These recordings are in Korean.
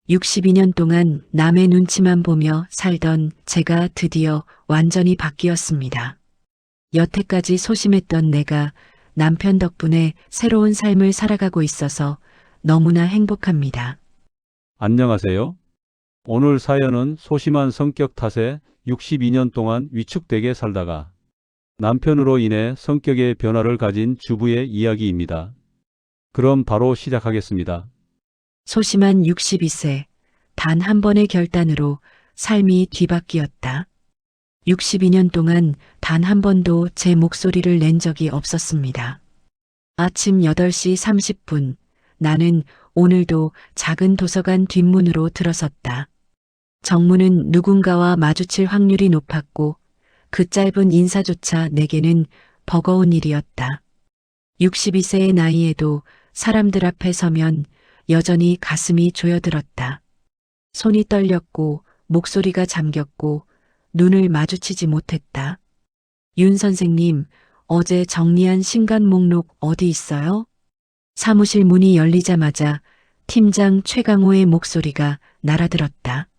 62년 동안 남의 눈치만 보며 살던 제가 드디어 완전히 바뀌었습니다. 여태까지 소심했던 내가 남편 덕분에 새로운 삶을 살아가고 있어서 너무나 행복합니다. 안녕하세요. 오늘 사연은 소심한 성격 탓에 62년 동안 위축되게 살다가 남편으로 인해 성격의 변화를 가진 주부의 이야기입니다. 그럼 바로 시작하겠습니다. 소심한 62세, 단 한 번의 결단으로 삶이 뒤바뀌었다. 62년 동안 단 한 번도 제 목소리를 낸 적이 없었습니다. 아침 8시 30분, 나는 오늘도 작은 도서관 뒷문으로 들어섰다. 정문은 누군가와 마주칠 확률이 높았고 그 짧은 인사조차 내게는 버거운 일이었다. 62세의 나이에도 사람들 앞에 서면 여전히 가슴이 조여들었다. 손이 떨렸고 목소리가 잠겼고 눈을 마주치지 못했다. 윤 선생님, 어제 정리한 신간 목록 어디 있어요? 사무실 문이 열리자마자 팀장 최강호의 목소리가 날아들었다.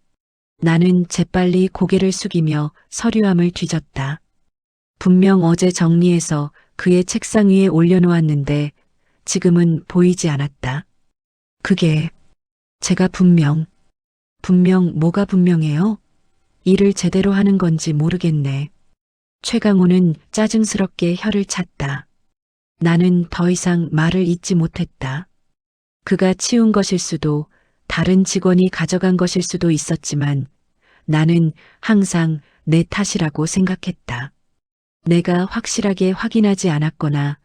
나는 재빨리 고개를 숙이며 서류함을 뒤졌다. 분명 어제 정리해서 그의 책상 위에 올려놓았는데 지금은 보이지 않았다. 그게 제가 분명 뭐가 분명해요? 일을 제대로 하는 건지 모르겠네. 최강호는 짜증스럽게 혀를 찼다. 나는 더 이상 말을 잇지 못했다. 그가 치운 것일 수도 다른 직원이 가져간 것일 수도 있었지만 나는 항상 내 탓이라고 생각했다. 내가 확실하게 확인하지 않았거나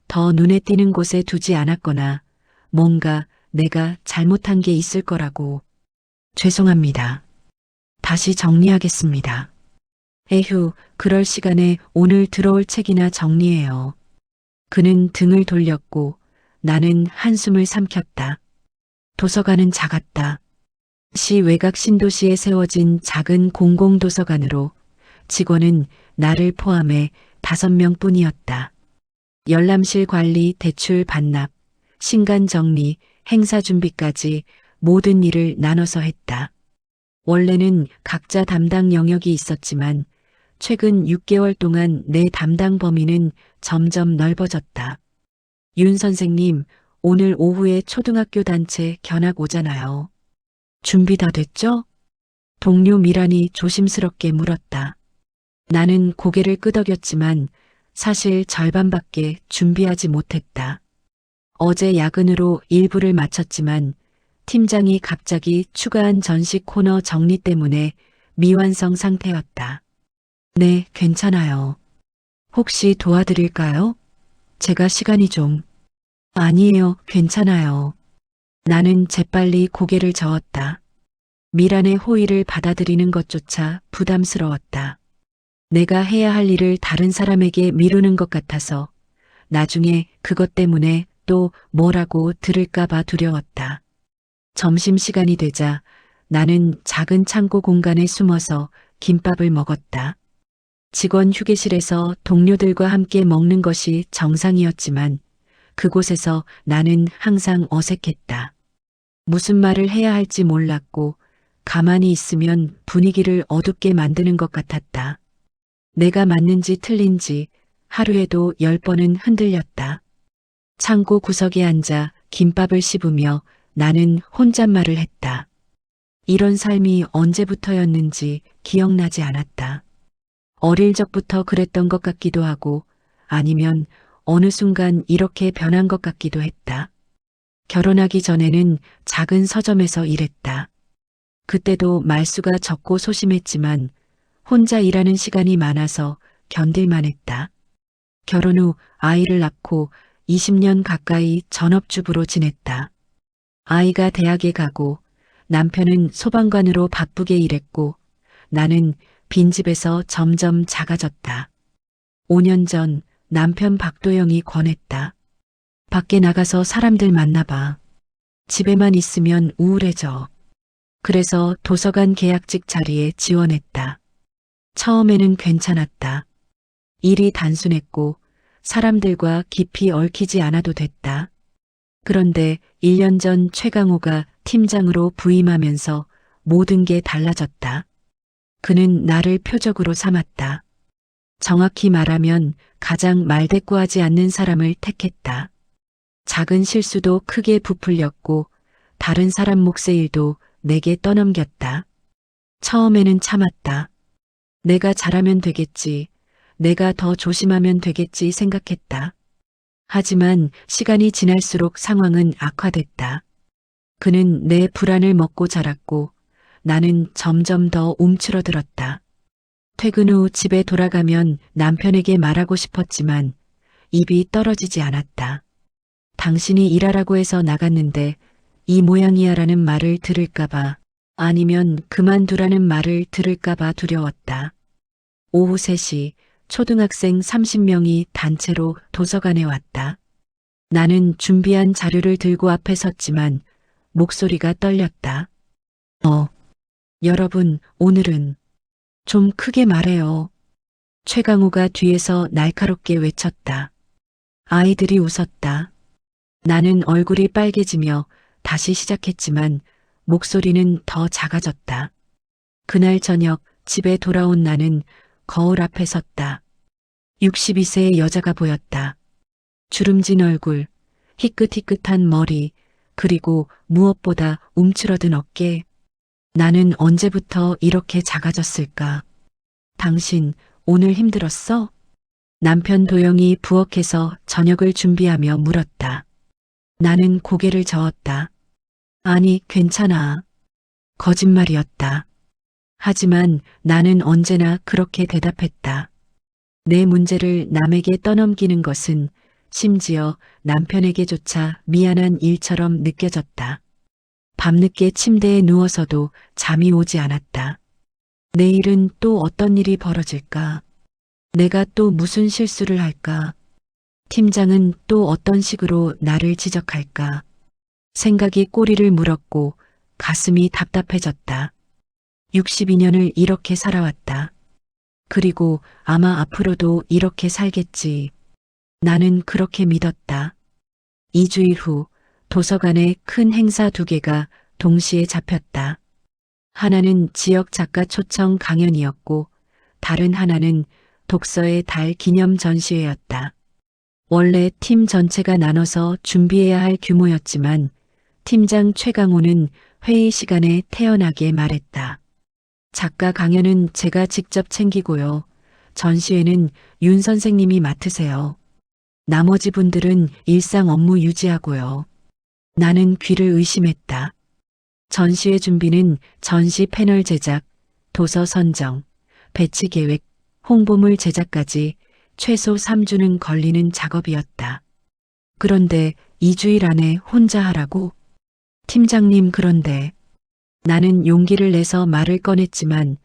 더 눈에 띄는 곳에 두지 않았거나 뭔가 내가 잘못한 게 있을 거라고. 죄송합니다. 다시 정리하겠습니다. 에휴, 그럴 시간에 오늘 들어올 책이나 정리해요. 그는 등을 돌렸고 나는 한숨을 삼켰다. 도서관은 작았다. 시 외곽 신도시에 세워진 작은 공공도서관으로 직원은 나를 포함해 5명 뿐이었다. 열람실 관리, 대출 반납, 신간 정리, 행사 준비까지 모든 일을 나눠서 했다. 원래는 각자 담당 영역이 있었지만 최근 6개월 동안 내 담당 범위는 점점 넓어졌다. 윤 선생님, 오늘 오후에 초등학교 단체 견학 오잖아요. 준비 다 됐죠? 동료 미란이 조심스럽게 물었다. 나는 고개를 끄덕였지만 사실 절반밖에 준비하지 못했다. 어제 야근으로 일부를 마쳤지만 팀장이 갑자기 추가한 전시 코너 정리 때문에 미완성 상태였다. 네, 괜찮아요. 혹시 도와드릴까요? 제가 시간이 좀. 아니에요, 괜찮아요. 나는 재빨리 고개를 저었다. 미란의 호의를 받아들이는 것조차 부담스러웠다. 내가 해야 할 일을 다른 사람에게 미루는 것 같아서 나중에 그것 때문에 또 뭐라고 들을까봐 두려웠다. 점심시간이 되자 나는 작은 창고 공간에 숨어서 김밥을 먹었다. 직원 휴게실에서 동료들과 함께 먹는 것이 정상이었지만 그곳에서 나는 항상 어색했다. 무슨 말을 해야 할지 몰랐고 가만히 있으면 분위기를 어둡게 만드는 것 같았다. 내가 맞는지 틀린지 하루에도 10번은 흔들렸다. 창고 구석에 앉아 김밥을 씹으며 나는 혼잣말을 했다. 이런 삶이 언제부터였는지 기억나지 않았다. 어릴 적부터 그랬던 것 같기도 하고 아니면 어느 순간 이렇게 변한 것 같기도 했다. 결혼하기 전에는 작은 서점에서 일했다. 그때도 말수가 적고 소심했지만 혼자 일하는 시간이 많아서 견딜만 했다. 결혼 후 아이를 낳고 20년 가까이 전업주부로 지냈다. 아이가 대학에 가고 남편은 소방관으로 바쁘게 일했고 나는 빈집에서 점점 작아졌다. 5년 전 남편 박도영이 권했다. 밖에 나가서 사람들 만나봐. 집에만 있으면 우울해져. 그래서 도서관 계약직 자리에 지원했다. 처음에는 괜찮았다. 일이 단순했고 사람들과 깊이 얽히지 않아도 됐다. 그런데 1년 전 최강호가 팀장으로 부임하면서 모든 게 달라졌다. 그는 나를 표적으로 삼았다. 정확히 말하면 가장 말대꾸하지 않는 사람을 택했다. 작은 실수도 크게 부풀렸고 다른 사람 몫의 일도 내게 떠넘겼다. 처음에는 참았다. 내가 잘하면 되겠지. 내가 더 조심하면 되겠지 생각했다. 하지만 시간이 지날수록 상황은 악화됐다. 그는 내 불안을 먹고 자랐고 나는 점점 더 움츠러들었다. 퇴근 후 집에 돌아가면 남편에게 말하고 싶었지만 입이 떨어지지 않았다. 당신이 일하라고 해서 나갔는데 이 모양이야라는 말을 들을까봐 아니면 그만두라는 말을 들을까봐 두려웠다. 오후 3시 초등학생 30명이 단체로 도서관에 왔다. 나는 준비한 자료를 들고 앞에 섰지만 목소리가 떨렸다. 여러분, 오늘은 좀 크게 말해요. 최강호가 뒤에서 날카롭게 외쳤다. 아이들이 웃었다. 나는 얼굴이 빨개지며 다시 시작했지만 목소리는 더 작아졌다. 그날 저녁 집에 돌아온 나는 거울 앞에 섰다. 62세의 여자가 보였다. 주름진 얼굴, 희끗희끗한 머리, 그리고 무엇보다 움츠러든 어깨. 나는 언제부터 이렇게 작아졌을까? 당신 오늘 힘들었어? 남편 도영이 부엌에서 저녁을 준비하며 물었다. 나는 고개를 저었다. 아니, 괜찮아. 거짓말이었다. 하지만 나는 언제나 그렇게 대답했다. 내 문제를 남에게 떠넘기는 것은 심지어 남편에게조차 미안한 일처럼 느껴졌다. 밤늦게 침대에 누워서도 잠이 오지 않았다. 내일은 또 어떤 일이 벌어질까? 내가 또 무슨 실수를 할까? 팀장은 또 어떤 식으로 나를 지적할까? 생각이 꼬리를 물었고 가슴이 답답해졌다. 62년을 이렇게 살아왔다. 그리고 아마 앞으로도 이렇게 살겠지. 나는 그렇게 믿었다. 2주일 후 도서관에 큰 행사 2개가 동시에 잡혔다. 하나는 지역 작가 초청 강연이었고 다른 하나는 독서의 달 기념 전시회였다. 원래 팀 전체가 나눠서 준비해야 할 규모였지만 팀장 최강호는 회의 시간에 태연하게 말했다. 작가 강연은 제가 직접 챙기고요. 전시회는 윤 선생님이 맡으세요. 나머지 분들은 일상 업무 유지하고요. 나는 귀를 의심했다. 전시회 준비는 전시 패널 제작, 도서 선정, 배치 계획, 홍보물 제작까지 최소 3주는 걸리는 작업이었다. 그런데 2주일 안에 혼자 하라고? 팀장님, 그런데 나는 용기를 내서 말을 꺼냈지만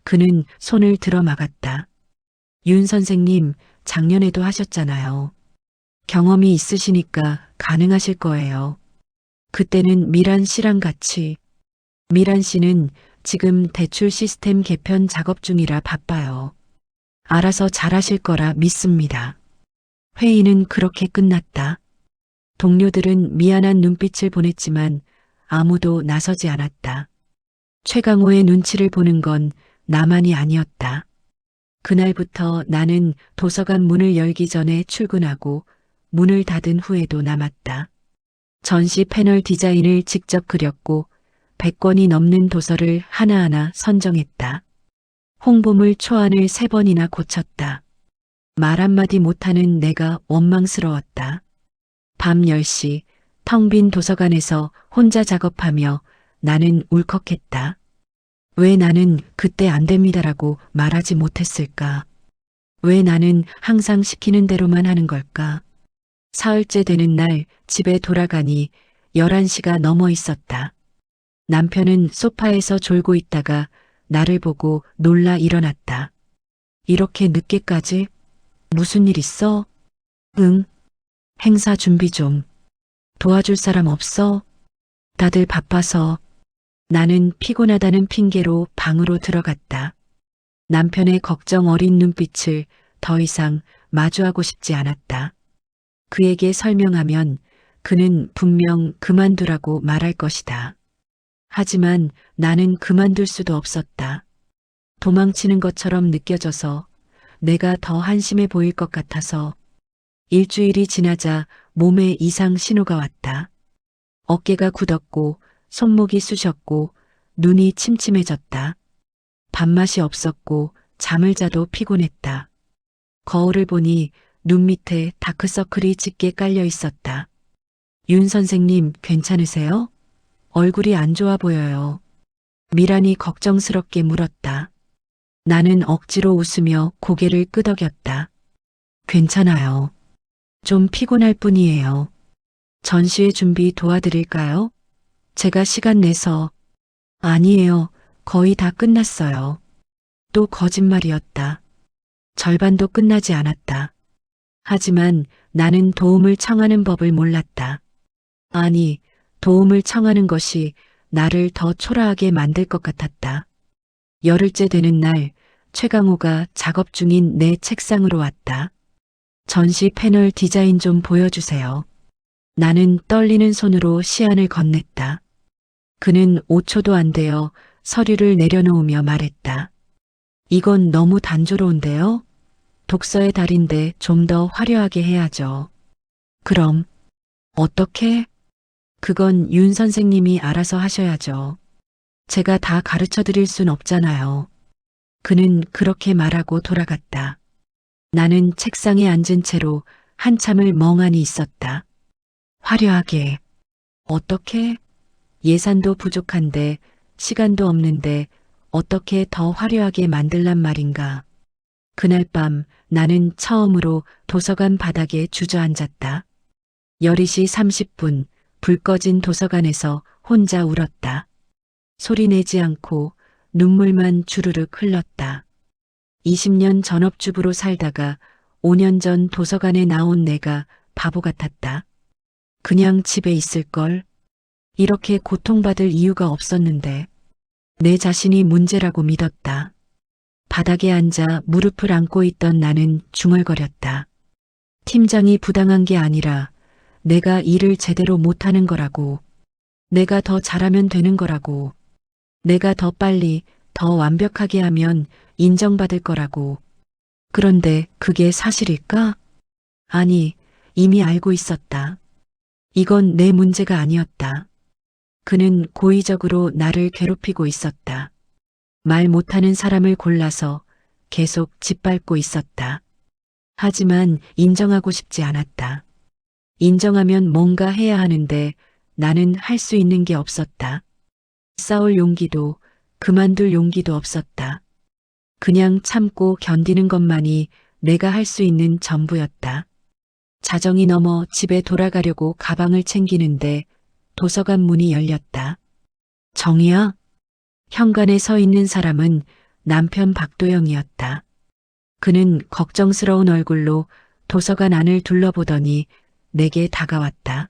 그는 손을 들어 막았다. 윤 선생님, 작년에도 하셨잖아요. 경험이 있으시니까 가능하실 거예요. 그때는 미란 씨랑 같이. 미란 씨는 지금 대출 시스템 개편 작업 중이라 바빠요. 알아서 잘하실 거라 믿습니다. 회의는 그렇게 끝났다. 동료들은 미안한 눈빛을 보냈지만 아무도 나서지 않았다. 최강호의 눈치를 보는 건 나만이 아니었다. 그날부터 나는 도서관 문을 열기 전에 출근하고 문을 닫은 후에도 남았다. 전시 패널 디자인을 직접 그렸고 100권이 넘는 도서를 하나하나 선정했다. 홍보물 초안을 3번이나 고쳤다. 말 한마디 못하는 내가 원망스러웠다. 밤 10시 텅 빈 도서관에서 혼자 작업하며 나는 울컥했다. 왜 나는 그때 안 됩니다라고 말하지 못했을까? 왜 나는 항상 시키는 대로만 하는 걸까? 사흘째 되는 날 집에 돌아가니 11시가 넘어 있었다. 남편은 소파에서 졸고 있다가 나를 보고 놀라 일어났다. 이렇게 늦게까지? 무슨 일 있어? 응. 행사 준비 좀. 도와줄 사람 없어? 다들 바빠서. 나는 피곤하다는 핑계로 방으로 들어갔다. 남편의 걱정 어린 눈빛을 더 이상 마주하고 싶지 않았다. 그에게 설명하면 그는 분명 그만두라고 말할 것이다. 하지만 나는 그만둘 수도 없었다. 도망치는 것처럼 느껴져서 내가 더 한심해 보일 것 같아서 일주일이 지나자 몸에 이상 신호가 왔다. 어깨가 굳었고 손목이 쑤셨고 눈이 침침해졌다. 밥맛이 없었고 잠을 자도 피곤했다. 거울을 보니 눈 밑에 다크서클이 짙게 깔려 있었다. 윤 선생님 괜찮으세요? 얼굴이 안 좋아 보여요. 미란이 걱정스럽게 물었다. 나는 억지로 웃으며 고개를 끄덕였다. 괜찮아요. 좀 피곤할 뿐이에요. 전시회 준비 도와드릴까요? 제가 시간 내서. 아니에요. 거의 다 끝났어요. 또 거짓말이었다. 절반도 끝나지 않았다. 하지만 나는 도움을 청하는 법을 몰랐다. 아니, 도움을 청하는 것이 나를 더 초라하게 만들 것 같았다. 열흘째 되는 날, 최강호가 작업 중인 내 책상으로 왔다. 전시 패널 디자인 좀 보여주세요. 나는 떨리는 손으로 시안을 건넸다. 그는 5초도 안 되어 서류를 내려놓으며 말했다. 이건 너무 단조로운데요? 독서의 달인데 좀 더 화려하게 해야죠. 그럼 어떻게? 그건 윤 선생님이 알아서 하셔야죠. 제가 다 가르쳐 드릴 순 없잖아요. 그는 그렇게 말하고 돌아갔다. 나는 책상에 앉은 채로 한참을 멍하니 있었다. 화려하게. 어떻게? 예산도 부족한데 시간도 없는데 어떻게 더 화려하게 만들란 말인가. 그날 밤 나는 처음으로 도서관 바닥에 주저앉았다. 12시 30분 불 꺼진 도서관에서 혼자 울었다. 소리 내지 않고 눈물만 주르륵 흘렀다. 20년 전업주부로 살다가 5년 전 도서관에 나온 내가 바보 같았다. 그냥 집에 있을걸. 이렇게 고통받을 이유가 없었는데 내 자신이 문제라고 믿었다. 바닥에 앉아 무릎을 안고 있던 나는 중얼거렸다. 팀장이 부당한 게 아니라 내가 일을 제대로 못하는 거라고. 내가 더 잘하면 되는 거라고. 내가 더 빨리, 더 완벽하게 하면 인정받을 거라고. 그런데 그게 사실일까? 아니, 이미 알고 있었다. 이건 내 문제가 아니었다. 그는 고의적으로 나를 괴롭히고 있었다. 말 못하는 사람을 골라서 계속 짓밟고 있었다. 하지만 인정하고 싶지 않았다. 인정하면 뭔가 해야 하는데 나는 할 수 있는 게 없었다. 싸울 용기도 그만둘 용기도 없었다. 그냥 참고 견디는 것만이 내가 할 수 있는 전부였다. 자정이 넘어 집에 돌아가려고 가방을 챙기는데 도서관 문이 열렸다. 정희야? 현관에 서 있는 사람은 남편 박도영이었다. 그는 걱정스러운 얼굴로 도서관 안을 둘러보더니 내게 다가왔다.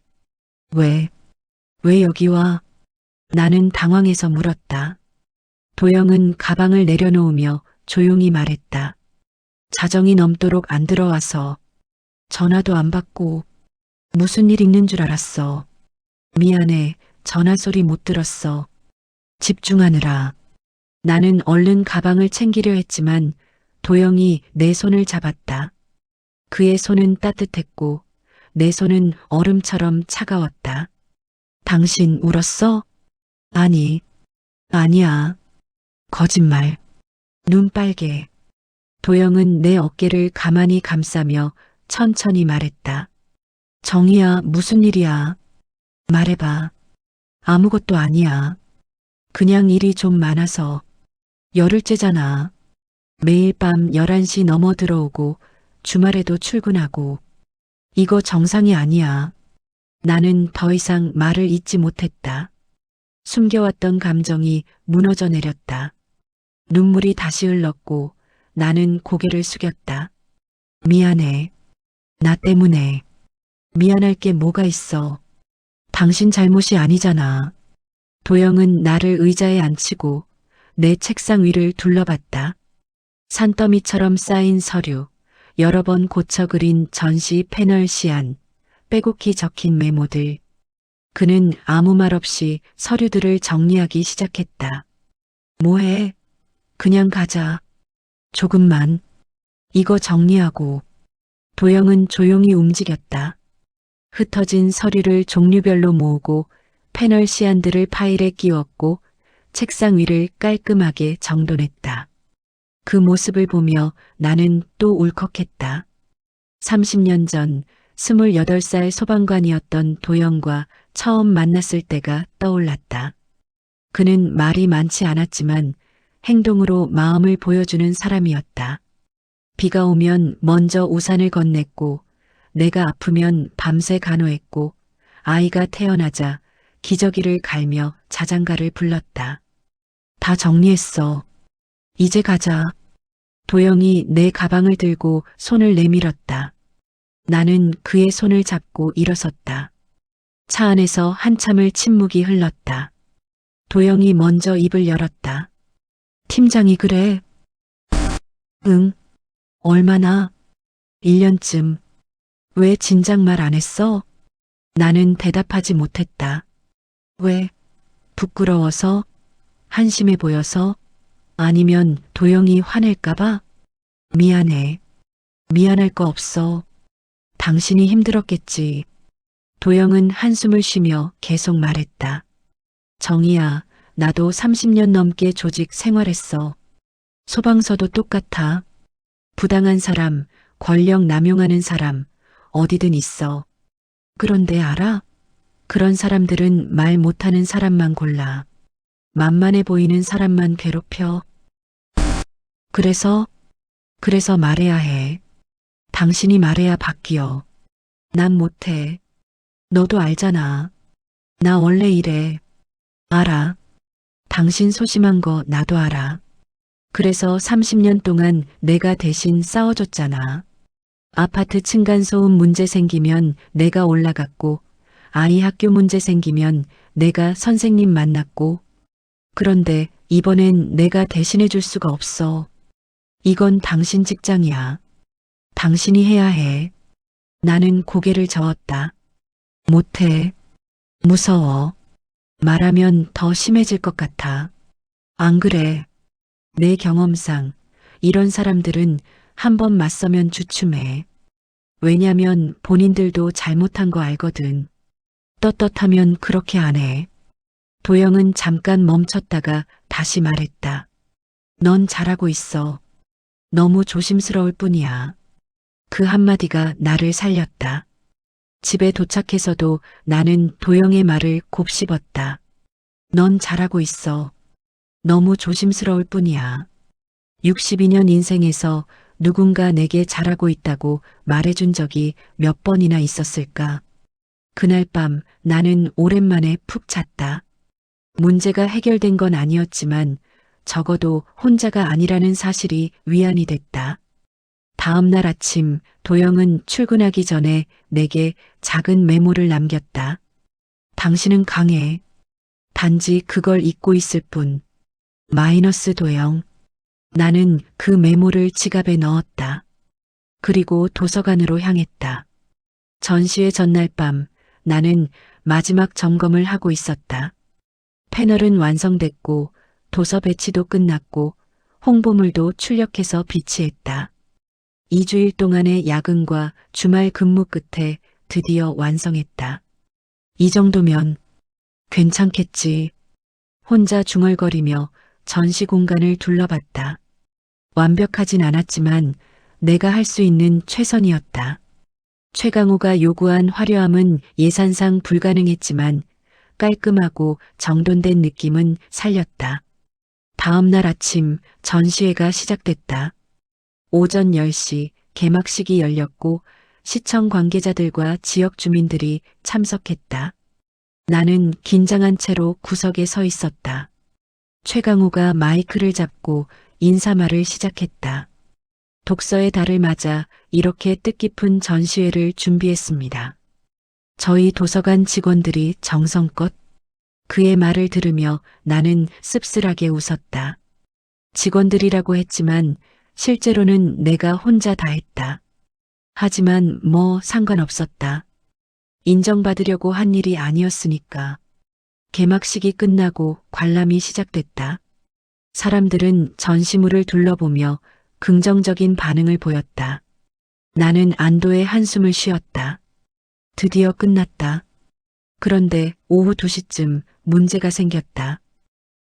왜 여기 와? 나는 당황해서 물었다. 도영은 가방을 내려놓으며 조용히 말했다. 자정이 넘도록 안 들어와서 전화도 안 받고 무슨 일 있는 줄 알았어. 미안해. 전화 소리 못 들었어. 집중하느라. 나는 얼른 가방을 챙기려 했지만 도영이 내 손을 잡았다. 그의 손은 따뜻했고 내 손은 얼음처럼 차가웠다. 당신 울었어? 아니, 아니야. 거짓말. 눈 빨개. 도영은 내 어깨를 가만히 감싸며 천천히 말했다. 정희야, 무슨 일이야? 말해봐. 아무것도 아니야. 그냥 일이 좀 많아서. 열흘째잖아. 매일 밤 11시 넘어 들어오고 주말에도 출근하고. 이거 정상이 아니야. 나는 더 이상 말을 잇지 못했다. 숨겨왔던 감정이 무너져 내렸다. 눈물이 다시 흘렀고 나는 고개를 숙였다. 미안해. 나 때문에. 미안할 게 뭐가 있어. 당신 잘못이 아니잖아. 도영은 나를 의자에 앉히고 내 책상 위를 둘러봤다. 산더미처럼 쌓인 서류, 여러 번 고쳐 그린 전시 패널 시안, 빼곡히 적힌 메모들. 그는 아무 말 없이 서류들을 정리하기 시작했다. 뭐해? 그냥 가자. 조금만. 이거 정리하고. 도영은 조용히 움직였다. 흩어진 서류를 종류별로 모으고 패널 시안들을 파일에 끼웠고 책상 위를 깔끔하게 정돈했다. 그 모습을 보며 나는 또 울컥했다. 30년 전 28살 소방관이었던 도영과 처음 만났을 때가 떠올랐다. 그는 말이 많지 않았지만 행동으로 마음을 보여주는 사람이었다. 비가 오면 먼저 우산을 건넸고 내가 아프면 밤새 간호했고 아이가 태어나자 기저귀를 갈며 자장가를 불렀다. 다 정리했어. 이제 가자. 도영이 내 가방을 들고 손을 내밀었다. 나는 그의 손을 잡고 일어섰다. 차 안에서 한참을 침묵이 흘렀다. 도영이 먼저 입을 열었다. 팀장이 그래. 응. 얼마나? 1년쯤. 왜 진작 말 안 했어? 나는 대답하지 못했다. 왜? 부끄러워서? 한심해 보여서? 아니면 도영이 화낼까봐? 미안해. 미안할 거 없어. 당신이 힘들었겠지. 도영은 한숨을 쉬며 계속 말했다. 정희야, 나도 30년 넘게 조직 생활했어. 소방서도 똑같아. 부당한 사람, 권력 남용하는 사람, 어디든 있어. 그런데 알아? 그런 사람들은 말 못하는 사람만 골라. 만만해 보이는 사람만 괴롭혀. 그래서 말해야 해. 당신이 말해야 바뀌어. 난 못해. 너도 알잖아. 나 원래 이래. 알아. 당신 소심한 거 나도 알아. 그래서 30년 동안 내가 대신 싸워줬잖아. 아파트 층간소음 문제 생기면 내가 올라갔고, 아이 학교 문제 생기면 내가 선생님 만났고, 그런데 이번엔 내가 대신해 줄 수가 없어. 이건 당신 직장이야. 당신이 해야 해. 나는 고개를 저었다. 못해. 무서워. 말하면 더 심해질 것 같아. 안 그래. 내 경험상 이런 사람들은 한 번 맞서면 주춤해. 왜냐면 본인들도 잘못한 거 알거든. 떳떳하면 그렇게 안 해. 도영은 잠깐 멈췄다가 다시 말했다. 넌 잘하고 있어. 너무 조심스러울 뿐이야. 그 한마디가 나를 살렸다. 집에 도착해서도 나는 도영의 말을 곱씹었다. 넌 잘하고 있어. 너무 조심스러울 뿐이야. 62년 인생에서 누군가 내게 잘하고 있다고 말해준 적이 몇 번이나 있었을까? 그날 밤 나는 오랜만에 푹 잤다. 문제가 해결된 건 아니었지만 적어도 혼자가 아니라는 사실이 위안이 됐다. 다음 날 아침 도영은 출근하기 전에 내게 작은 메모를 남겼다. 당신은 강해. 단지 그걸 잊고 있을 뿐. 마이너스 도영. 나는 그 메모를 지갑에 넣었다. 그리고 도서관으로 향했다. 전시회 전날 밤 나는 마지막 점검을 하고 있었다. 패널은 완성됐고 도서 배치도 끝났고 홍보물도 출력해서 비치했다. 2주일 동안의 야근과 주말 근무 끝에 드디어 완성했다. 이 정도면 괜찮겠지. 혼자 중얼거리며 전시 공간을 둘러봤다. 완벽하진 않았지만 내가 할 수 있는 최선이었다. 최강호가 요구한 화려함은 예산상 불가능했지만 깔끔하고 정돈된 느낌은 살렸다. 다음 날 아침 전시회가 시작됐다. 오전 10시 개막식이 열렸고 시청 관계자들과 지역 주민들이 참석했다. 나는 긴장한 채로 구석에 서 있었다. 최강호가 마이크를 잡고 인사말을 시작했다. 독서의 달을 맞아 이렇게 뜻깊은 전시회를 준비했습니다. 저희 도서관 직원들이 정성껏 그의 말을 들으며 나는 씁쓸하게 웃었다. 직원들이라고 했지만 실제로는 내가 혼자 다 했다. 하지만 뭐 상관없었다. 인정받으려고 한 일이 아니었으니까. 개막식이 끝나고 관람이 시작됐다. 사람들은 전시물을 둘러보며 긍정적인 반응을 보였다. 나는 안도의 한숨을 쉬었다. 드디어 끝났다. 그런데 오후 2시쯤 문제가 생겼다.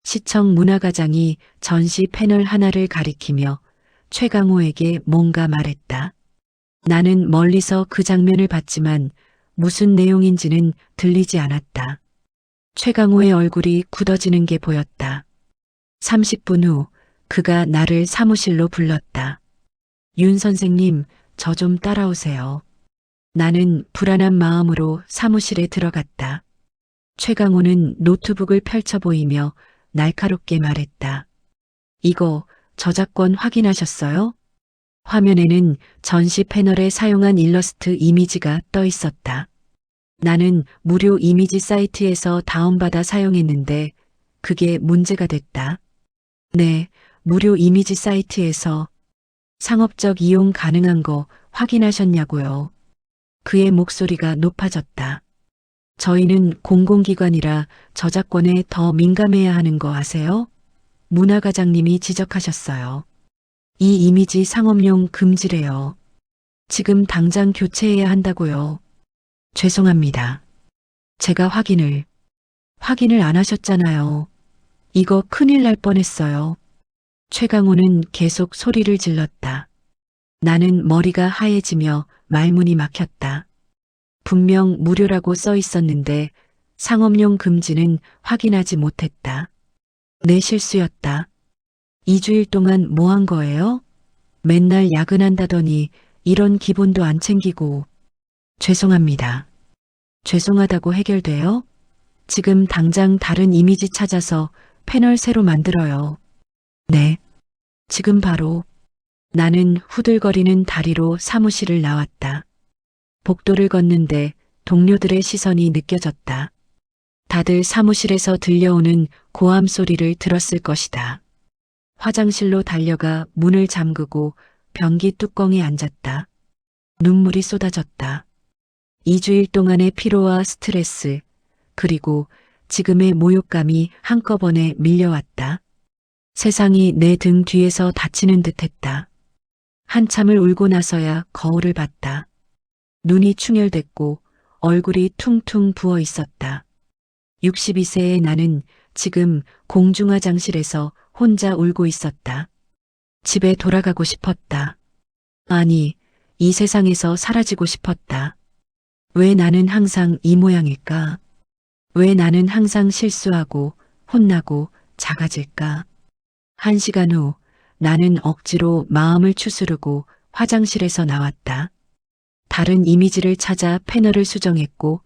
시청 문화과장이 전시 패널 하나를 가리키며 최강호에게 뭔가 말했다. 나는 멀리서 그 장면을 봤지만 무슨 내용인지는 들리지 않았다. 최강호의 얼굴이 굳어지는 게 보였다. 30분 후 그가 나를 사무실로 불렀다. 윤 선생님, 저 좀 따라오세요. 나는 불안한 마음으로 사무실에 들어갔다. 최강호는 노트북을 펼쳐 보이며 날카롭게 말했다. 이거 저작권 확인하셨어요? 화면에는 전시 패널에 사용한 일러스트 이미지가 떠 있었다. 나는 무료 이미지 사이트에서 다운받아 사용했는데 그게 문제가 됐다. 네, 무료 이미지 사이트에서 상업적 이용 가능한 거 확인하셨냐고요. 그의 목소리가 높아졌다. 저희는 공공기관이라 저작권에 더 민감해야 하는 거 아세요? 문화과장님이 지적하셨어요. 이 이미지 상업용 금지래요. 지금 당장 교체해야 한다고요. 죄송합니다. 제가 확인을 안 하셨잖아요. 이거 큰일 날 뻔했어요. 최강호는 계속 소리를 질렀다. 나는 머리가 하얘지며 말문이 막혔다. 분명 무료라고 써 있었는데 상업용 금지는 확인하지 못했다. 내 실수였다. 2주일 동안 뭐 한 거예요? 맨날 야근한다더니 이런 기본도 안 챙기고. 죄송합니다. 죄송하다고 해결돼요? 지금 당장 다른 이미지 찾아서 패널 새로 만들어요. 네. 지금 바로. 나는 후들거리는 다리로 사무실을 나왔다. 복도를 걷는데 동료들의 시선이 느껴졌다. 다들 사무실에서 들려오는 고함 소리를 들었을 것이다. 화장실로 달려가 문을 잠그고 변기 뚜껑에 앉았다. 눈물이 쏟아졌다. 2주일 동안의 피로와 스트레스, 그리고 지금의 모욕감이 한꺼번에 밀려왔다. 세상이 내 등 뒤에서 닫히는 듯했다. 한참을 울고 나서야 거울을 봤다. 눈이 충혈됐고 얼굴이 퉁퉁 부어 있었다. 62세의 나는 지금 공중화장실에서 혼자 울고 있었다. 집에 돌아가고 싶었다. 아니, 이 세상에서 사라지고 싶었다. 왜 나는 항상 이 모양일까? 왜 나는 항상 실수하고 혼나고 작아질까? 1시간 후 나는 억지로 마음을 추스르고 화장실에서 나왔다. 다른 이미지를 찾아 패널을 수정했고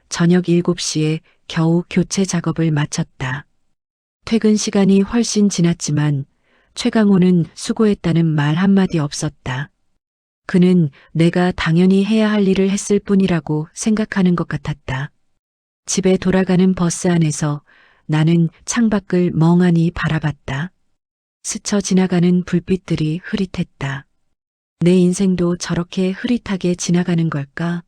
저녁 7시에 겨우 교체 작업을 마쳤다. 퇴근 시간이 훨씬 지났지만 최강호는 수고했다는 말 한마디 없었다. 그는 내가 당연히 해야 할 일을 했을 뿐이라고 생각하는 것 같았다. 집에 돌아가는 버스 안에서 나는 창밖을 멍하니 바라봤다. 스쳐 지나가는 불빛들이 흐릿했다. 내 인생도 저렇게 흐릿하게 지나가는 걸까?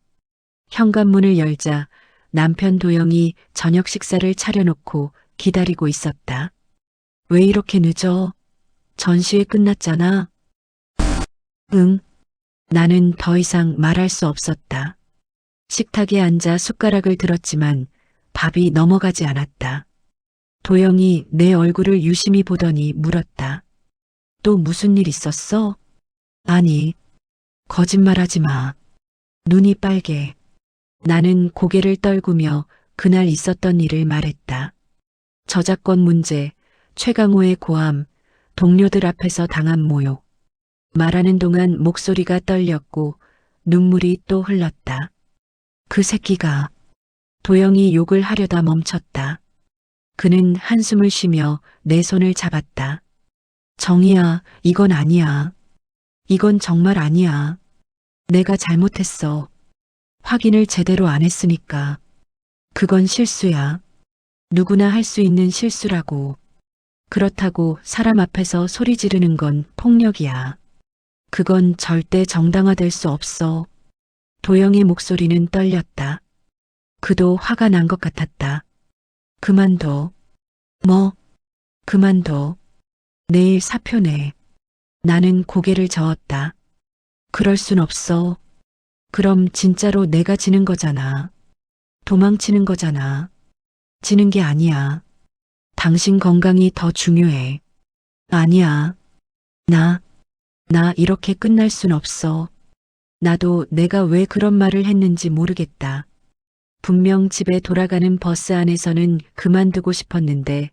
현관문을 열자 남편 도영이 저녁 식사를 차려놓고 기다리고 있었다. 왜 이렇게 늦어? 전시회 끝났잖아. 응. 나는 더 이상 말할 수 없었다. 식탁에 앉아 숟가락을 들었지만 밥이 넘어가지 않았다. 도영이 내 얼굴을 유심히 보더니 물었다. 또 무슨 일 있었어? 아니, 거짓말하지 마. 눈이 빨개. 나는 고개를 떨구며 그날 있었던 일을 말했다. 저작권 문제, 최강호의 고함, 동료들 앞에서 당한 모욕. 말하는 동안 목소리가 떨렸고 눈물이 또 흘렀다. 그 새끼가. 도영이 욕을 하려다 멈췄다. 그는 한숨을 쉬며 내 손을 잡았다. 정희야, 이건 아니야. 이건 정말 아니야. 내가 잘못했어. 확인을 제대로 안 했으니까. 그건 실수야. 누구나 할 수 있는 실수라고. 그렇다고 사람 앞에서 소리 지르는 건 폭력이야. 그건 절대 정당화될 수 없어. 도영의 목소리는 떨렸다. 그도 화가 난 것 같았다. 그만둬. 뭐, 그만둬. 내일 사표내. 나는 고개를 저었다. 그럴 순 없어. 그럼 진짜로 내가 지는 거잖아. 도망치는 거잖아. 지는 게 아니야. 당신 건강이 더 중요해. 아니야. 나 이렇게 끝날 순 없어. 나도 내가 왜 그런 말을 했는지 모르겠다. 분명 집에 돌아가는 버스 안에서는 그만두고 싶었는데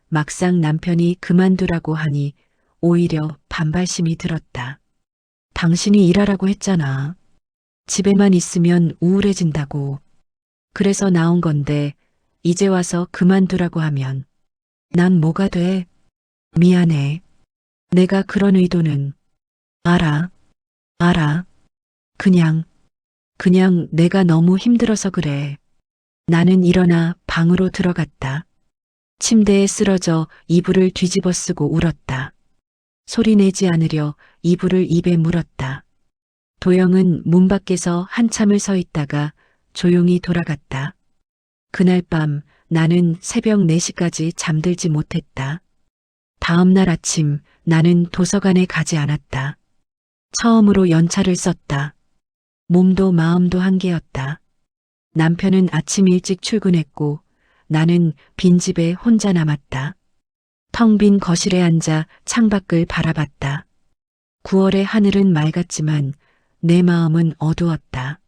막상 남편이 그만두라고 하니 오히려 반발심이 들었다. 당신이 일하라고 했잖아. 집에만 있으면 우울해진다고. 그래서 나온 건데 이제 와서 그만두라고 하면 난 뭐가 돼? 미안해. 내가 그런 의도는 알아. 그냥 내가 너무 힘들어서 그래. 나는 일어나 방으로 들어갔다. 침대에 쓰러져 이불을 뒤집어 쓰고 울었다. 소리 내지 않으려 이불을 입에 물었다. 도영은 문 밖에서 한참을 서 있다가 조용히 돌아갔다. 그날 밤 나는 새벽 4시까지 잠들지 못했다. 다음 날 아침 나는 도서관에 가지 않았다. 처음으로 연차를 썼다. 몸도 마음도 한계였다. 남편은 아침 일찍 출근했고 나는 빈집에 혼자 남았다. 텅 빈 거실에 앉아 창밖을 바라봤다. 9월의 하늘은 맑았지만 내 마음은 어두웠다.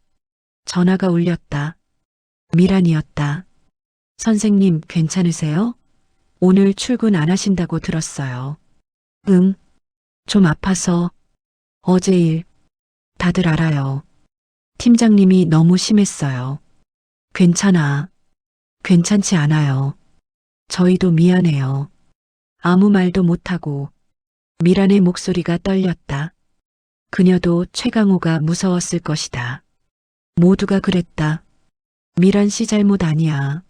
전화가 울렸다. 미란이었다. 선생님 괜찮으세요? 오늘 출근 안 하신다고 들었어요. 응, 좀 아파서. 어제 일 다들 알아요. 팀장님이 너무 심했어요. 괜찮아. 괜찮지 않아요. 저희도 미안해요. 아무 말도 못하고 미란의 목소리가 떨렸다. 그녀도 최강호가 무서웠을 것이다. 모두가 그랬다. 미란 씨 잘못 아니야.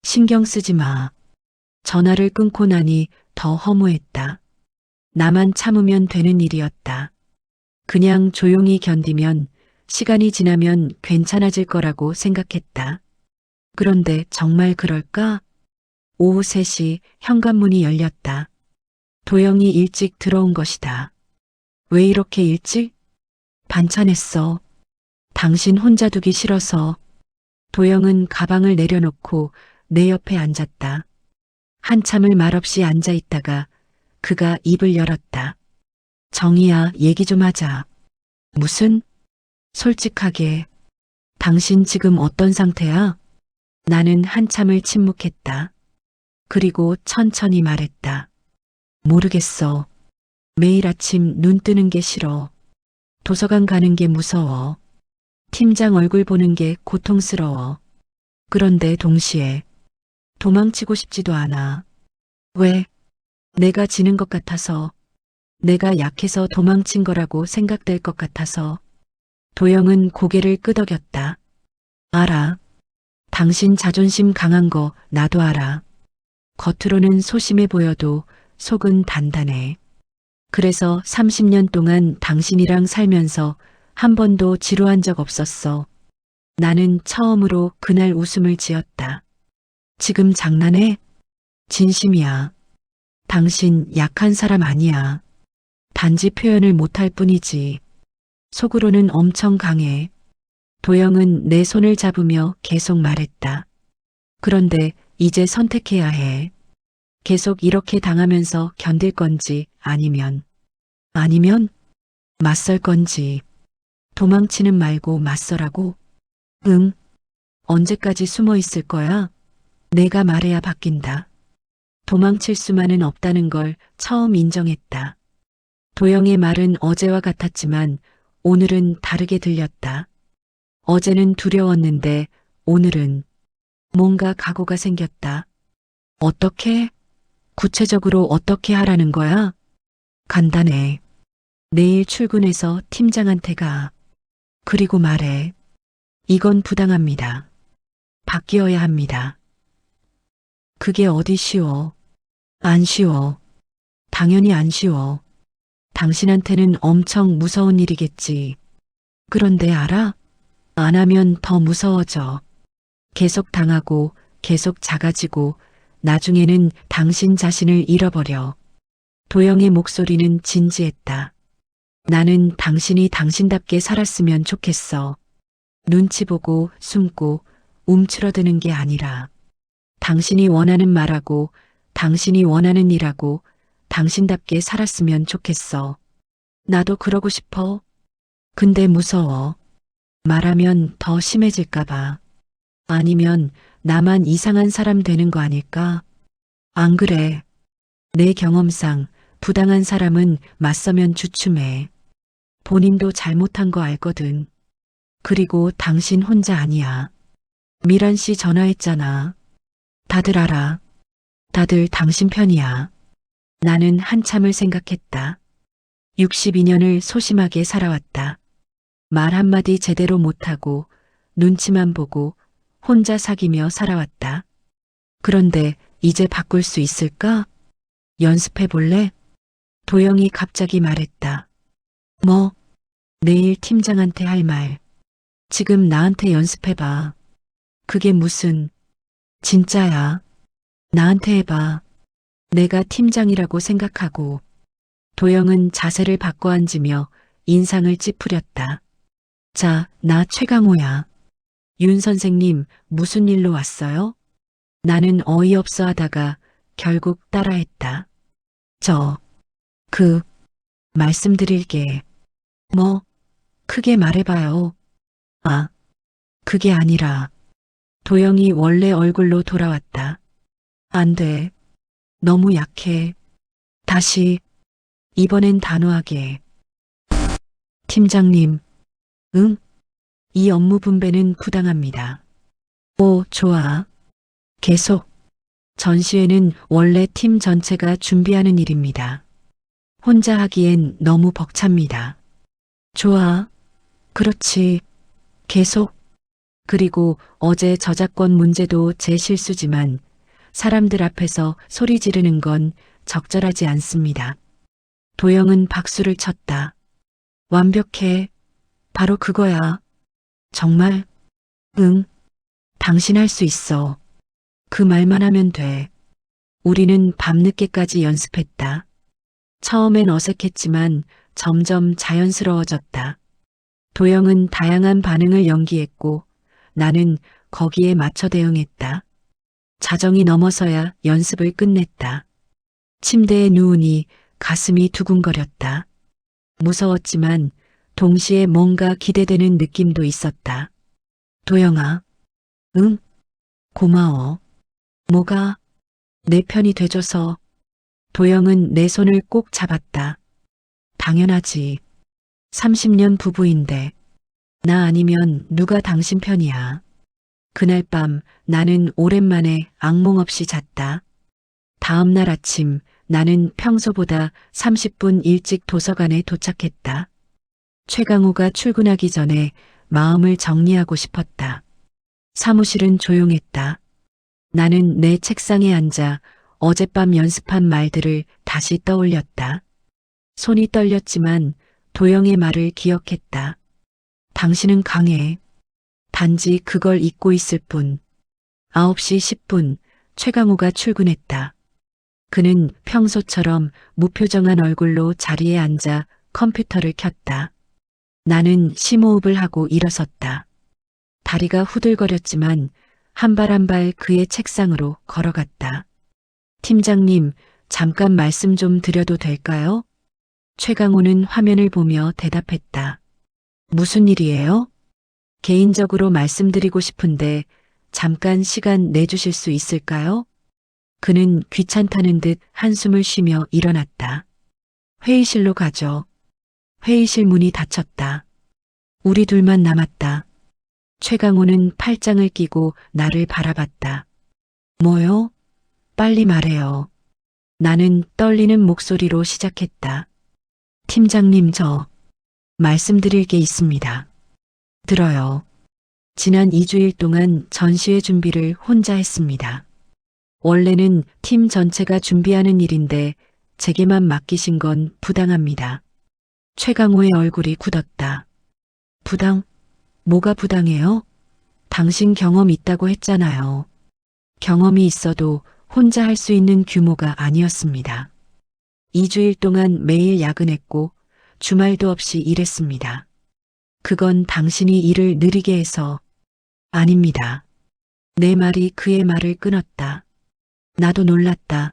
신경 쓰지 마. 전화를 끊고 나니 더 허무했다. 나만 참으면 되는 일이었다. 그냥 조용히 견디면 시간이 지나면 괜찮아질 거라고 생각했다. 그런데 정말 그럴까? 오후 3시 현관문이 열렸다. 도영이 일찍 들어온 것이다. 왜 이렇게 일찍? 반찬했어. 당신 혼자 두기 싫어서. 도영은 가방을 내려놓고 내 옆에 앉았다. 한참을 말없이 앉아 있다가 그가 입을 열었다. 정희야, 얘기 좀 하자. 무슨? 솔직하게. 당신 지금 어떤 상태야? 나는 한참을 침묵했다. 그리고 천천히 말했다. 모르겠어. 매일 아침 눈 뜨는 게 싫어. 도서관 가는 게 무서워. 팀장 얼굴 보는 게 고통스러워. 그런데 동시에 도망치고 싶지도 않아. 왜? 내가 지는 것 같아서. 내가 약해서 도망친 거라고 생각될 것 같아서. 도영은 고개를 끄덕였다. 알아. 당신 자존심 강한 거 나도 알아. 겉으로는 소심해 보여도 속은 단단해. 그래서 30년 동안 당신이랑 살면서 한 번도 지루한 적 없었어. 나는 처음으로 그날 웃음을 지었다. 지금 장난해? 진심이야. 당신 약한 사람 아니야. 단지 표현을 못할 뿐이지. 속으로는 엄청 강해. 도영은 내 손을 잡으며 계속 말했다. 그런데 이제 선택해야 해. 계속 이렇게 당하면서 견딜 건지 아니면 맞설 건지. 도망치는 말고 맞서라고? 응. 언제까지 숨어 있을 거야? 내가 말해야 바뀐다. 도망칠 수만은 없다는 걸 처음 인정했다. 도영의 말은 어제와 같았지만 오늘은 다르게 들렸다. 어제는 두려웠는데 오늘은 뭔가 각오가 생겼다. 어떻게? 구체적으로 어떻게 하라는 거야? 간단해. 내일 출근해서 팀장한테 가. 그리고 말해. 이건 부당합니다. 바뀌어야 합니다. 그게 어디 쉬워. 안 쉬워. 당연히 안 쉬워. 당신한테는 엄청 무서운 일이겠지. 그런데 알아? 안 하면 더 무서워져. 계속 당하고 계속 작아지고 나중에는 당신 자신을 잃어버려. 도영의 목소리는 진지했다. 나는 당신이 당신답게 살았으면 좋겠어. 눈치 보고 숨고 움츠러드는 게 아니라 당신이 원하는 말하고 당신이 원하는 일하고 당신답게 살았으면 좋겠어. 나도 그러고 싶어. 근데 무서워. 말하면 더 심해질까봐. 아니면 나만 이상한 사람 되는 거 아닐까? 안 그래. 내 경험상 부당한 사람은 맞서면 주춤해. 본인도 잘못한 거 알거든. 그리고 당신 혼자 아니야. 미란 씨 전화했잖아. 다들 알아. 다들 당신 편이야. 나는 한참을 생각했다. 62년을 소심하게 살아왔다. 말 한마디 제대로 못하고 눈치만 보고 혼자 사귀며 살아왔다. 그런데 이제 바꿀 수 있을까? 연습해 볼래? 도영이 갑자기 말했다. 뭐? 내일 팀장한테 할 말. 지금 나한테 연습해봐. 그게 무슨, 진짜야. 나한테 해봐. 내가 팀장이라고 생각하고. 도영은 자세를 바꿔 앉으며 인상을 찌푸렸다. 자, 나 최강호야. 윤 선생님, 무슨 일로 왔어요? 나는 어이없어 하다가 결국 따라했다. 말씀드릴 게. 뭐, 크게 말해봐요. 아, 그게 아니라. 도영이 원래 얼굴로 돌아왔다. 안 돼. 너무 약해. 다시. 이번엔 단호하게. 팀장님. 응? 이 업무 분배는 부당합니다. 오, 좋아. 계속. 전시회는 원래 팀 전체가 준비하는 일입니다. 혼자 하기엔 너무 벅찹니다. 좋아. 그렇지. 계속. 그리고 어제 저작권 문제도 제 실수지만 사람들 앞에서 소리 지르는 건 적절하지 않습니다. 도영은 박수를 쳤다. 완벽해. 바로 그거야. 정말? 응. 당신 할 수 있어. 그 말만 하면 돼. 우리는 밤늦게까지 연습했다. 처음엔 어색했지만 점점 자연스러워졌다. 도영은 다양한 반응을 연기했고 나는 거기에 맞춰 대응했다. 자정이 넘어서야 연습을 끝냈다. 침대에 누우니 가슴이 두근거렸다. 무서웠지만 동시에 뭔가 기대되는 느낌도 있었다. 도영아. 응? 고마워. 뭐가? 내 편이 돼줘서. 도영은 내 손을 꼭 잡았다. 당연하지. 30년 부부인데. 나 아니면 누가 당신 편이야. 그날 밤 나는 오랜만에 악몽 없이 잤다. 다음 날 아침 나는 평소보다 30분 일찍 도서관에 도착했다. 최강호가 출근하기 전에 마음을 정리하고 싶었다. 사무실은 조용했다. 나는 내 책상에 앉아 어젯밤 연습한 말들을 다시 떠올렸다. 손이 떨렸지만 도영의 말을 기억했다. 당신은 강해. 단지 그걸 잊고 있을 뿐. 9시 10분 최강호가 출근했다. 그는 평소처럼 무표정한 얼굴로 자리에 앉아 컴퓨터를 켰다. 나는 심호흡을 하고 일어섰다. 다리가 후들거렸지만 한 발 한 발 그의 책상으로 걸어갔다. 팀장님, 잠깐 말씀 좀 드려도 될까요? 최강호는 화면을 보며 대답했다. 무슨 일이에요? 개인적으로 말씀드리고 싶은데 잠깐 시간 내주실 수 있을까요? 그는 귀찮다는 듯 한숨을 쉬며 일어났다. 회의실로 가죠. 회의실 문이 닫혔다. 우리 둘만 남았다. 최강호는 팔짱을 끼고 나를 바라봤다. 뭐요? 빨리 말해요. 나는 떨리는 목소리로 시작했다. 팀장님, 말씀드릴 게 있습니다. 들어요. 지난 2주일 동안 전시회 준비를 혼자 했습니다. 원래는 팀 전체가 준비하는 일인데 제게만 맡기신 건 부당합니다. 최강호의 얼굴이 굳었다. 부당? 뭐가 부당해요? 당신 경험 있다고 했잖아요. 경험이 있어도 혼자 할 수 있는 규모가 아니었습니다. 2주일 동안 매일 야근했고 주말도 없이 일했습니다. 그건 당신이 일을 느리게 해서 아닙니다. 내 말이 그의 말을 끊었다. 나도 놀랐다.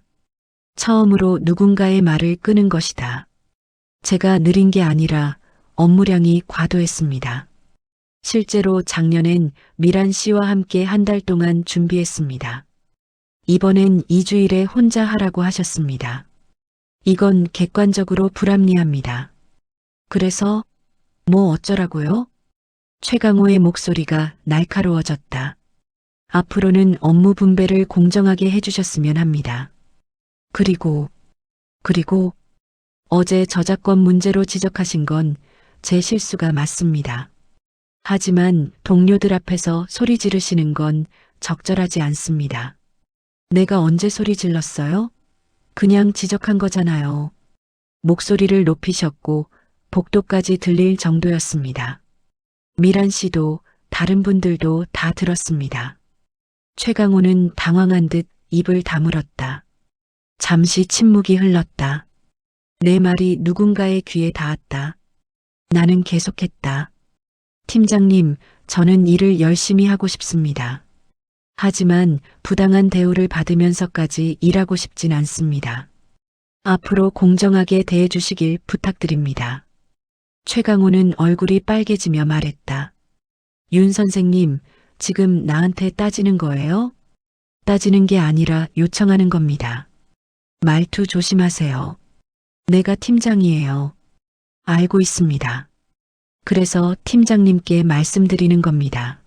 처음으로 누군가의 말을 끄는 것이다. 제가 느린 게 아니라 업무량이 과도했습니다. 실제로 작년엔 미란 씨와 함께 한 달 동안 준비했습니다. 이번엔 2주일에 혼자 하라고 하셨습니다. 이건 객관적으로 불합리합니다. 그래서 뭐 어쩌라고요? 최강호의 목소리가 날카로워졌다. 앞으로는 업무 분배를 공정하게 해주셨으면 합니다. 그리고 어제 저작권 문제로 지적하신 건 제 실수가 맞습니다. 하지만 동료들 앞에서 소리 지르시는 건 적절하지 않습니다. 내가 언제 소리 질렀어요? 그냥 지적한 거잖아요. 목소리를 높이셨고 복도까지 들릴 정도였습니다. 미란 씨도 다른 분들도 다 들었습니다. 최강호는 당황한 듯 입을 다물었다. 잠시 침묵이 흘렀다. 내 말이 누군가의 귀에 닿았다. 나는 계속했다. 팀장님, 저는 일을 열심히 하고 싶습니다. 하지만 부당한 대우를 받으면서까지 일하고 싶진 않습니다. 앞으로 공정하게 대해주시길 부탁드립니다. 최강호는 얼굴이 빨개지며 말했다. 윤 선생님, 지금 나한테 따지는 거예요? 따지는 게 아니라 요청하는 겁니다. 말투 조심하세요. 내가 팀장이에요. 알고 있습니다. 그래서 팀장님께 말씀드리는 겁니다.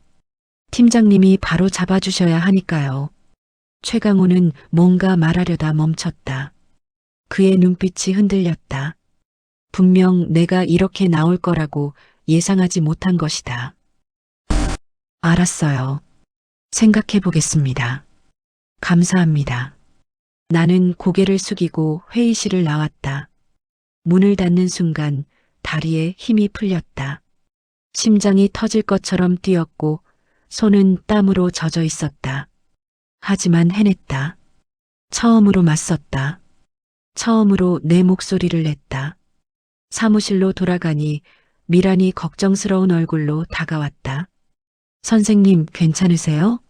팀장님이 바로 잡아주셔야 하니까요. 최강호는 뭔가 말하려다 멈췄다. 그의 눈빛이 흔들렸다. 분명 내가 이렇게 나올 거라고 예상하지 못한 것이다. 알았어요. 생각해 보겠습니다. 감사합니다. 나는 고개를 숙이고 회의실을 나왔다. 문을 닫는 순간 다리에 힘이 풀렸다. 심장이 터질 것처럼 뛰었고 손은 땀으로 젖어 있었다. 하지만 해냈다. 처음으로 맞섰다. 처음으로 내 목소리를 냈다. 사무실로 돌아가니 미란이 걱정스러운 얼굴로 다가왔다. 선생님, 괜찮으세요?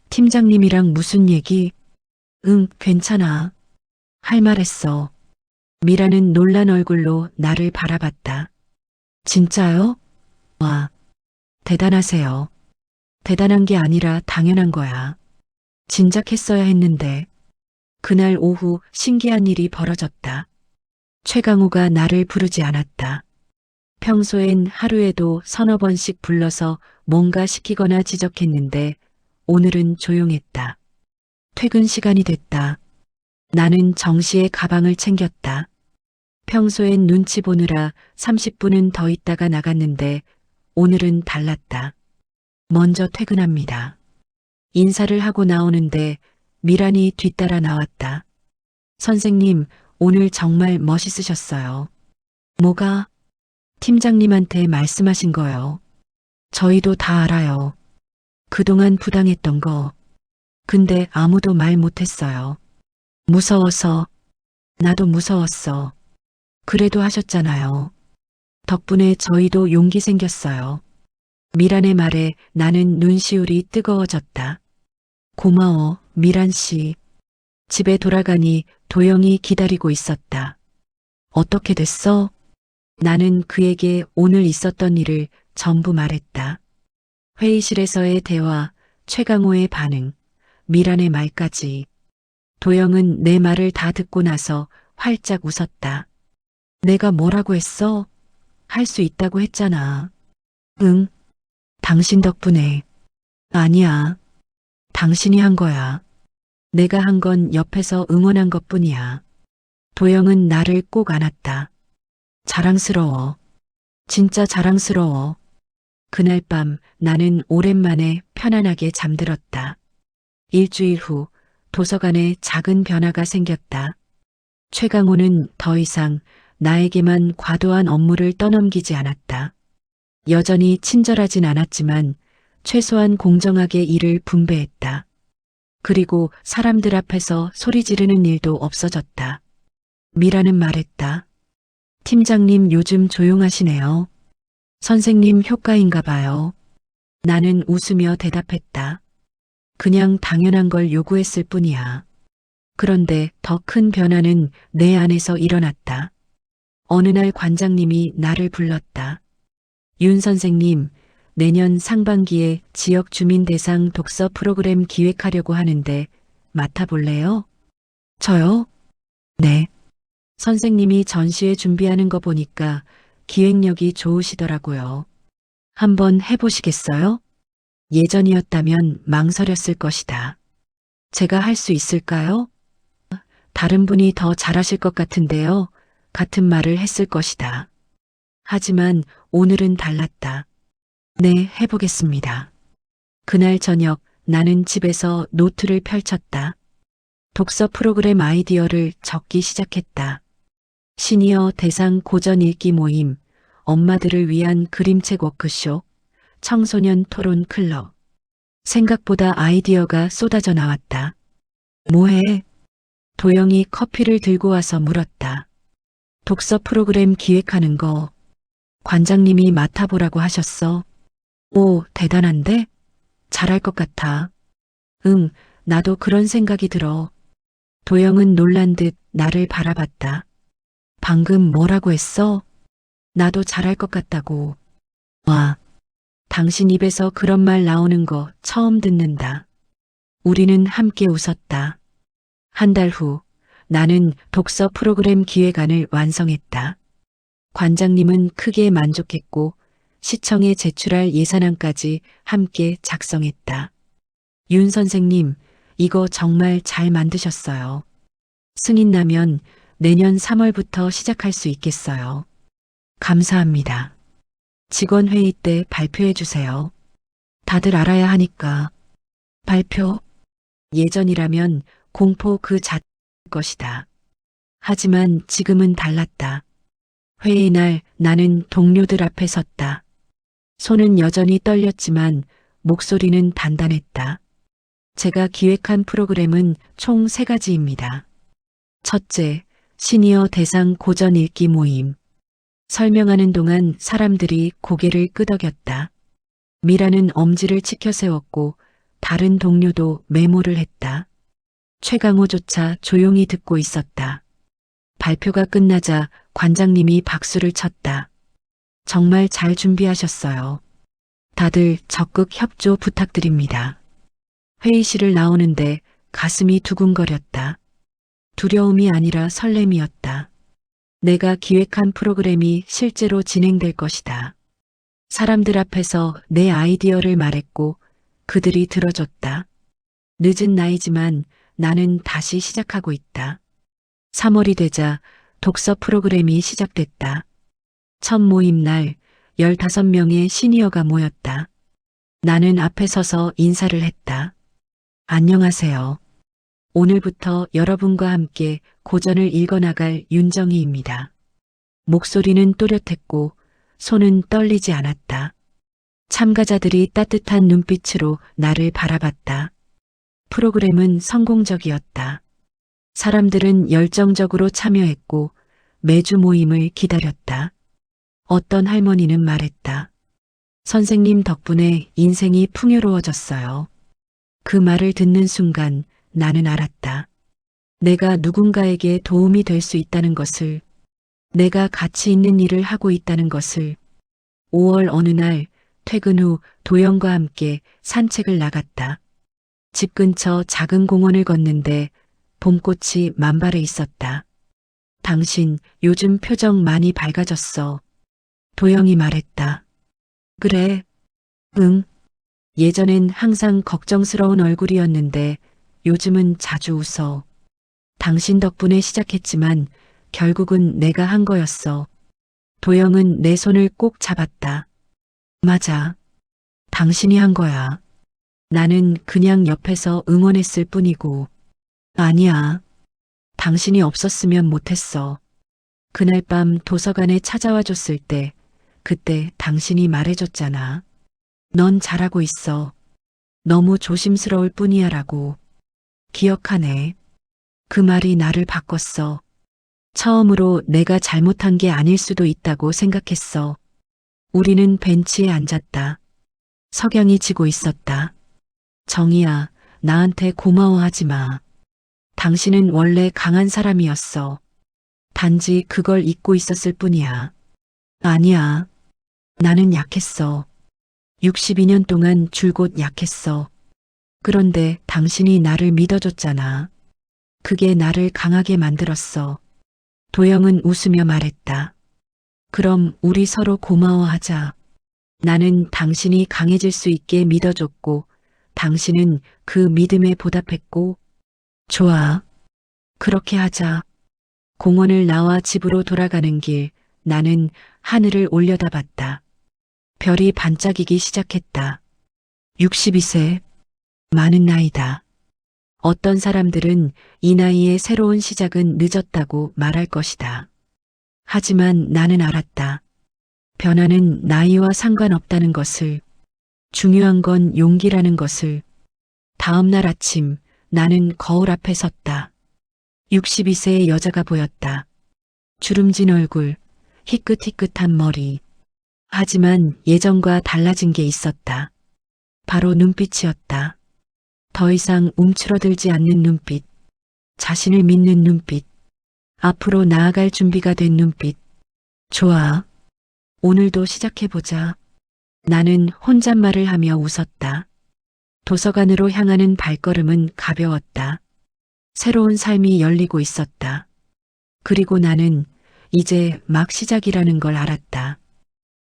팀장님이랑 무슨 얘기? 응, 괜찮아. 할 말 했어. 미란은 놀란 얼굴로 나를 바라봤다. 진짜요? 와, 대단하세요. 대단한 게 아니라 당연한 거야. 진작했어야 했는데. 그날 오후 신기한 일이 벌어졌다. 최강호가 나를 부르지 않았다. 평소엔 하루에도 서너 번씩 불러서 뭔가 시키거나 지적했는데 오늘은 조용했다. 퇴근 시간이 됐다. 나는 정시에 가방을 챙겼다. 평소엔 눈치 보느라 30분은 더 있다가 나갔는데 오늘은 달랐다. 먼저 퇴근합니다. 인사를 하고 나오는데 미란이 뒤따라 나왔다. 선생님, 오늘 정말 멋있으셨어요. 뭐가? 팀장님한테 말씀하신 거요. 저희도 다 알아요. 그동안 부당했던 거. 근데 아무도 말 못했어요. 무서워서. 나도 무서웠어. 그래도 하셨잖아요. 덕분에 저희도 용기 생겼어요. 미란의 말에 나는 눈시울이 뜨거워졌다. 고마워, 미란 씨. 집에 돌아가니 도영이 기다리고 있었다. 어떻게 됐어? 나는 그에게 오늘 있었던 일을 전부 말했다. 회의실에서의 대화, 최강호의 반응, 미란의 말까지. 도영은 내 말을 다 듣고 나서 활짝 웃었다. 내가 뭐라고 했어? 할 수 있다고 했잖아. 응. 당신 덕분에. 아니야. 당신이 한 거야. 내가 한 건 옆에서 응원한 것뿐이야. 도영은 나를 꼭 안았다. 자랑스러워. 진짜 자랑스러워. 그날 밤 나는 오랜만에 편안하게 잠들었다. 일주일 후 도서관에 작은 변화가 생겼다. 최강호는 더 이상 나에게만 과도한 업무를 떠넘기지 않았다. 여전히 친절하진 않았지만 최소한 공정하게 일을 분배했다. 그리고 사람들 앞에서 소리 지르는 일도 없어졌다. 미라는 말했다. 팀장님 요즘 조용하시네요. 선생님 효과인가 봐요. 나는 웃으며 대답했다. 그냥 당연한 걸 요구했을 뿐이야. 그런데 더 큰 변화는 내 안에서 일어났다. 어느 날 관장님이 나를 불렀다. 윤 선생님, 내년 상반기에 지역 주민 대상 독서 프로그램 기획하려고 하는데 맡아볼래요? 저요? 네. 선생님이 전시회 준비하는 거 보니까 기획력이 좋으시더라고요. 한번 해보시겠어요? 예전이었다면 망설였을 것이다. 제가 할 수 있을까요? 다른 분이 더 잘하실 것 같은데요. 같은 말을 했을 것이다. 하지만 오늘은 달랐다. 네, 해보겠습니다. 그날 저녁 나는 집에서 노트를 펼쳤다. 독서 프로그램 아이디어를 적기 시작했다. 시니어 대상 고전 읽기 모임, 엄마들을 위한 그림책 워크숍, 청소년 토론 클럽. 생각보다 아이디어가 쏟아져 나왔다. 뭐해? 도영이 커피를 들고 와서 물었다. 독서 프로그램 기획하는 거 관장님이 맡아보라고 하셨어. 오, 대단한데? 잘할 것 같아. 응, 나도 그런 생각이 들어. 도영은 놀란 듯 나를 바라봤다. 방금 뭐라고 했어? 나도 잘할 것 같다고. 와, 당신 입에서 그런 말 나오는 거 처음 듣는다. 우리는 함께 웃었다. 한 달 후, 나는 독서 프로그램 기획안을 완성했다. 관장님은 크게 만족했고, 시청에 제출할 예산안까지 함께 작성했다. 윤 선생님, 이거 정말 잘 만드셨어요. 승인 나면 내년 3월부터 시작할 수 있겠어요. 감사합니다. 직원 회의 때 발표해 주세요. 다들 알아야 하니까. 발표? 예전이라면 공포 그 자체일 것이다. 하지만 지금은 달랐다. 회의 날 나는 동료들 앞에 섰다. 손은 여전히 떨렸지만 목소리는 단단했다. 제가 기획한 프로그램은 총 3가지입니다. 첫째, 시니어 대상 고전 읽기 모임. 설명하는 동안 사람들이 고개를 끄덕였다. 미라는 엄지를 치켜 세웠고 다른 동료도 메모를 했다. 최강호조차 조용히 듣고 있었다. 발표가 끝나자 관장님이 박수를 쳤다. 정말 잘 준비하셨어요. 다들 적극 협조 부탁드립니다. 회의실을 나오는데 가슴이 두근거렸다. 두려움이 아니라 설렘이었다. 내가 기획한 프로그램이 실제로 진행될 것이다. 사람들 앞에서 내 아이디어를 말했고 그들이 들어줬다. 늦은 나이지만 나는 다시 시작하고 있다. 3월이 되자 독서 프로그램이 시작됐다. 첫 모임 날 15명의 시니어가 모였다. 나는 앞에 서서 인사를 했다. 안녕하세요. 오늘부터 여러분과 함께 고전을 읽어나갈 윤정희입니다. 목소리는 또렷했고 손은 떨리지 않았다. 참가자들이 따뜻한 눈빛으로 나를 바라봤다. 프로그램은 성공적이었다. 사람들은 열정적으로 참여했고 매주 모임을 기다렸다. 어떤 할머니는 말했다. 선생님 덕분에 인생이 풍요로워졌어요. 그 말을 듣는 순간 나는 알았다. 내가 누군가에게 도움이 될 수 있다는 것을, 내가 가치 있는 일을 하고 있다는 것을. 5월 어느 날 퇴근 후 도영과 함께 산책을 나갔다. 집 근처 작은 공원을 걷는데 봄꽃이 만발해 있었다. 당신 요즘 표정 많이 밝아졌어. 도영이 말했다. 그래? 응. 예전엔 항상 걱정스러운 얼굴이었는데 요즘은 자주 웃어. 당신 덕분에 시작했지만 결국은 내가 한 거였어. 도영은 내 손을 꼭 잡았다. 맞아. 당신이 한 거야. 나는 그냥 옆에서 응원했을 뿐이고. 아니야. 당신이 없었으면 못했어. 그날 밤 도서관에 찾아와 줬을 때, 그때 당신이 말해줬잖아. 넌 잘하고 있어. 너무 조심스러울 뿐이야 라고. 기억하네. 그 말이 나를 바꿨어. 처음으로 내가 잘못한 게 아닐 수도 있다고 생각했어. 우리는 벤치에 앉았다. 석양이 지고 있었다. 정희야, 나한테 고마워하지 마. 당신은 원래 강한 사람이었어. 단지 그걸 잊고 있었을 뿐이야. 아니야. 나는 약했어. 62년 동안 줄곧 약했어. 그런데 당신이 나를 믿어줬잖아. 그게 나를 강하게 만들었어. 도영은 웃으며 말했다. 그럼 우리 서로 고마워하자. 나는 당신이 강해질 수 있게 믿어줬고, 당신은 그 믿음에 보답했고, 좋아. 그렇게 하자. 공원을 나와 집으로 돌아가는 길, 나는 하늘을 올려다봤다. 별이 반짝이기 시작했다. 62세. 많은 나이다. 어떤 사람들은 이 나이에 새로운 시작은 늦었다고 말할 것이다. 하지만 나는 알았다. 변화는 나이와 상관없다는 것을, 중요한 건 용기라는 것을. 다음 날 아침, 나는 거울 앞에 섰다. 62세의 여자가 보였다. 주름진 얼굴, 희끗희끗한 머리. 하지만 예전과 달라진 게 있었다. 바로 눈빛이었다. 더 이상 움츠러들지 않는 눈빛. 자신을 믿는 눈빛. 앞으로 나아갈 준비가 된 눈빛. 좋아. 오늘도 시작해보자. 나는 혼잣말을 하며 웃었다. 도서관으로 향하는 발걸음은 가벼웠다. 새로운 삶이 열리고 있었다. 그리고 나는 이제 막 시작이라는 걸 알았다.